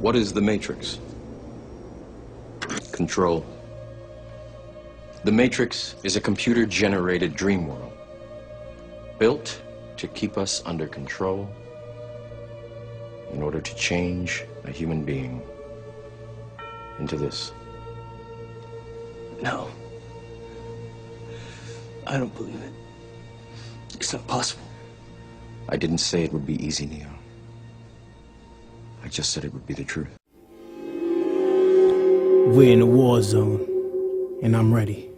What is the Matrix? Control. The Matrix is a computer-generated dream world, built to keep us under control in order to change a human being into this. No. I don't believe it. It's not possible. I didn't say it would be easy, Neo. I just said it would be the truth. We're in a war zone, and I'm ready.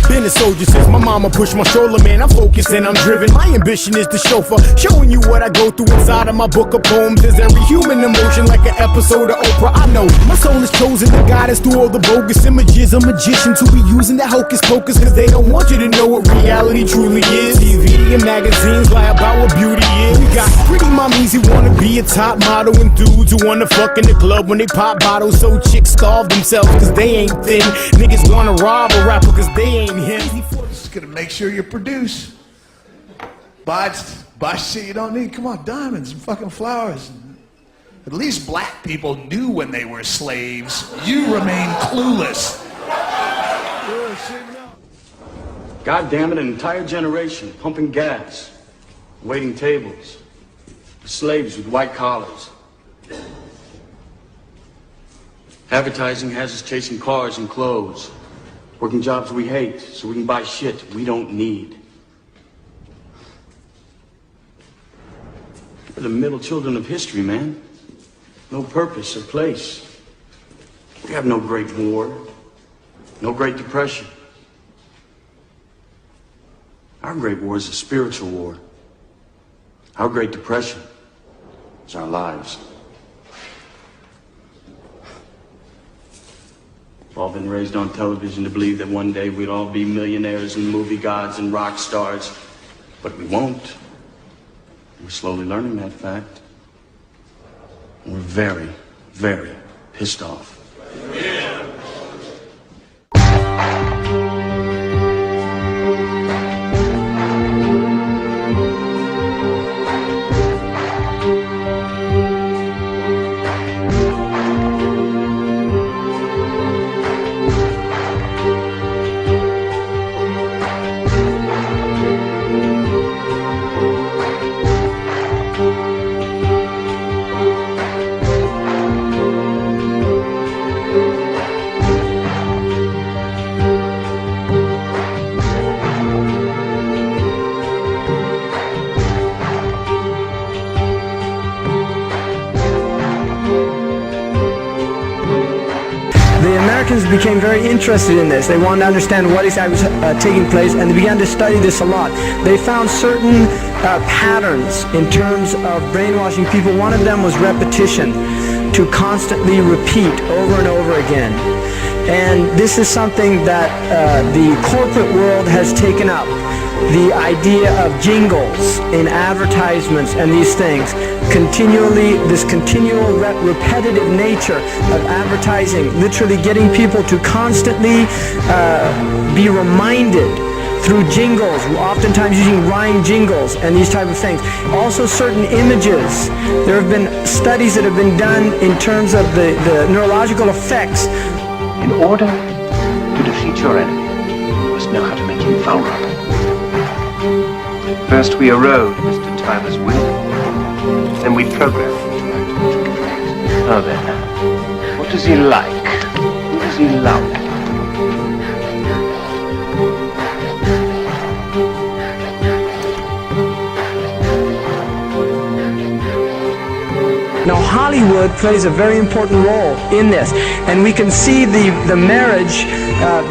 Been a soldier since my mama pushed my shoulder, man. I'm focused and I'm driven. My ambition is the chauffeur, showing you what I go through inside of my book of poems. Is every human emotion like an episode of Oprah? I know my soul is chosen to guide us through all the bogus images of magicians who be using that hocus pocus, cause they don't want you to know what reality truly is. TV and magazines lie about what beauty is. We got pretty mommies who wanna be a top model, and dudes who wanna fuck in the club when they pop bottles. So chicks starve themselves cause they ain't thin. Niggas wanna rob a rapper cause they ain't him. Just gonna make sure you produce. Buy shit you don't need. Come on, diamonds and fucking flowers. At least black people knew when they were slaves. You remain clueless. God damn it, an entire generation pumping gas, waiting tables, slaves with white collars. Advertising has us chasing cars and clothes, working jobs we hate so we can buy shit we don't need. We're the middle children of history, man. No purpose or place. We have no great war, no great depression. Our great war is a spiritual war. Our great depression is our lives. We've all been raised on television to believe that one day we'd all be millionaires and movie gods and rock stars, but we won't. We're slowly learning that fact. And we're very, very pissed off. Became very interested in this. They wanted to understand what exactly was taking place, and they began to study this a lot. They found certain patterns in terms of brainwashing people. One of them was repetition, to constantly repeat over and over again. And this is something that the corporate world has taken up. The idea of jingles in advertisements and these things, continually, this continual repetitive nature of advertising, literally getting people to constantly be reminded through jingles, oftentimes using rhyme jingles and these type of things. Also certain images. There have been studies that have been done in terms of the neurological effects. In order to defeat your enemy, you must know how to make him vulnerable. First we erode Mr. Tyler's will, then we program him to act. Oh then, what does he like? Who does he love? Now Hollywood plays a very important role in this, and we can see the marriage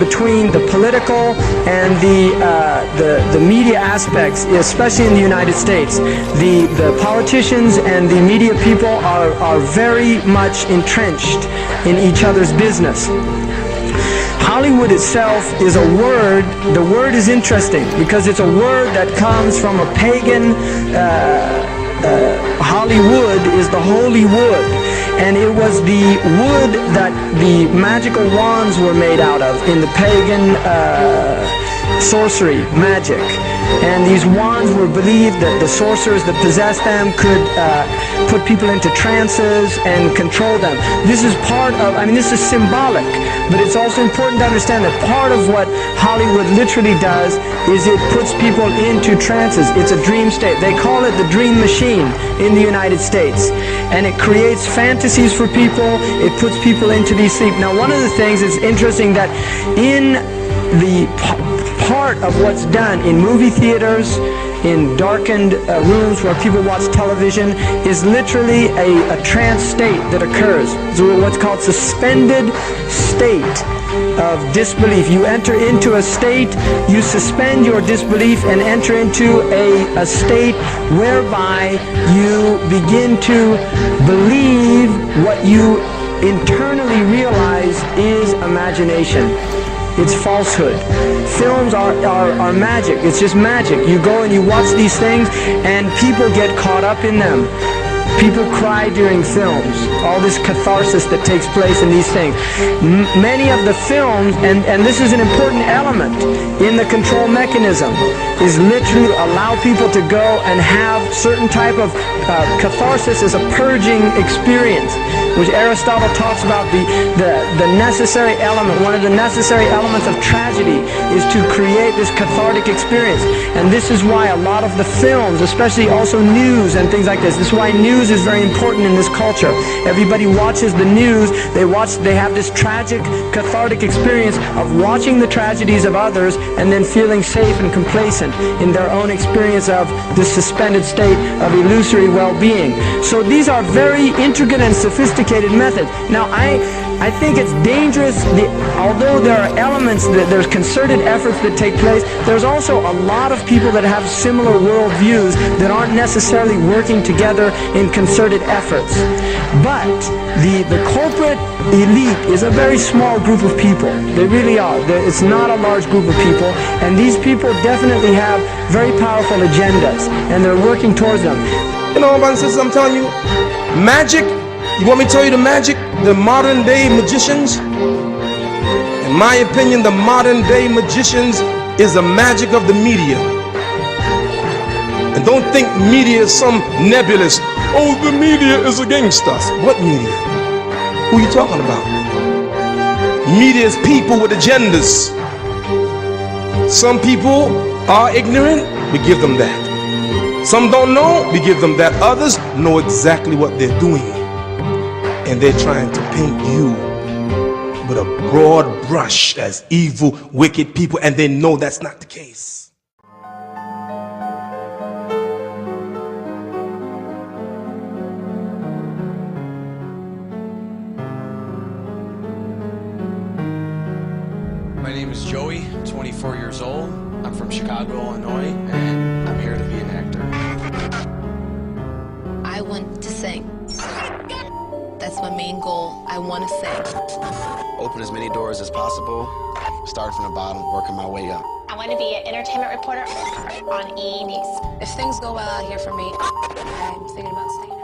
between the political and the media aspects, especially in the United States. The politicians and the media people are very much entrenched in each other's business. Hollywood itself is a word. The word is interesting because it's a word that comes from a pagan. Hollywood is the holy wood, and it was the wood that the magical wands were made out of in the pagan sorcery, magic. and these wands were believed that the sorcerers that possessed them could put people into trances and control them. This is part of, I mean, this is symbolic, but it's also important to understand that part of what Hollywood literally does is it puts people into trances. It's a dream state. They call it the dream machine in the United States, and it creates fantasies for people. It puts people into these sleep. Now, one of the things is interesting that in the part of what's done in movie theaters, in darkened rooms where people watch television, is literally a trance state that occurs. So what's called suspended state of disbelief. You enter into a state, you suspend your disbelief and enter into a state whereby you begin to believe what you internally realize is imagination. It's falsehood. Films are magic. It's just magic. You go and you watch these things and people get caught up in them. People cry during films. All this catharsis that takes place in these things. Many of the films, and this is an important element in the control mechanism, is literally allow people to go and have certain type of catharsis as a purging experience, which Aristotle talks about the necessary element. One of the necessary elements of tragedy is to create this cathartic experience. And this is why a lot of the films, especially also news and things like this is why news is very important in this culture. Everybody watches the news, they have this tragic, cathartic experience of watching the tragedies of others and then feeling safe and complacent in their own experience of this suspended state of illusory well-being. So these are very intricate and sophisticated methods. Now, I think it's dangerous, although there are elements, there's concerted efforts that take place, there's also a lot of people that have similar worldviews that aren't necessarily working together in concerted efforts. But the corporate elite is a very small group of people. They really are. It's not a large group of people, and these people definitely have very powerful agendas, and they're working towards them. You know, brothers and sisters, I'm telling you, magic, you want me to tell you the magic? The modern day magicians, in my opinion, the modern day magicians is the magic of the media. And don't think media is some nebulous, oh, the media is against us. What media? Who are you talking about? Media is people with agendas. Some people are ignorant, we give them that. Some don't know, we give them that. Others know exactly what they're doing. And they're trying to paint you with a broad brush as evil, wicked people, and they know that's not the case. My name is Joey, I'm 24 years old. I'm from Chicago, Illinois, and I'm here to be an actor. I want to sing. That's my main goal. I want to sing. Open as many doors as possible, start from the bottom, working my way up. I want to be an entertainment reporter on E! News. If things go well out here for me, I'm thinking about staying out here.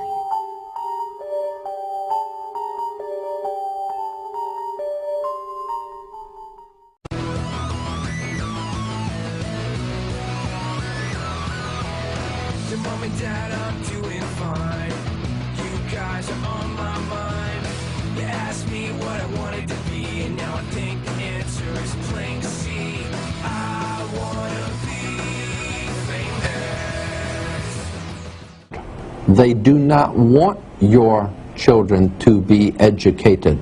Mom and Dad, I'm doing fine. You guys are on my mind. You asked me what I wanted to be, and now I think the answer is plain to see. I wanna be famous. They do not want your children to be educated.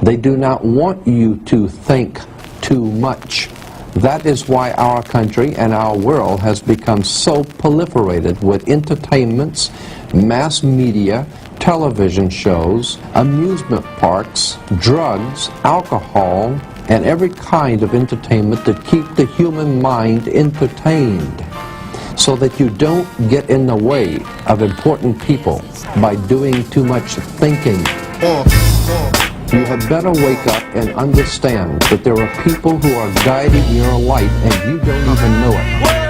They do not want you to think too much. That is why our country and our world has become so proliferated with entertainments, mass media, television shows, amusement parks, drugs, alcohol, and every kind of entertainment to keep the human mind entertained, so that you don't get in the way of important people by doing too much thinking. You had better wake up and understand that there are people who are guiding your life and you don't even know it.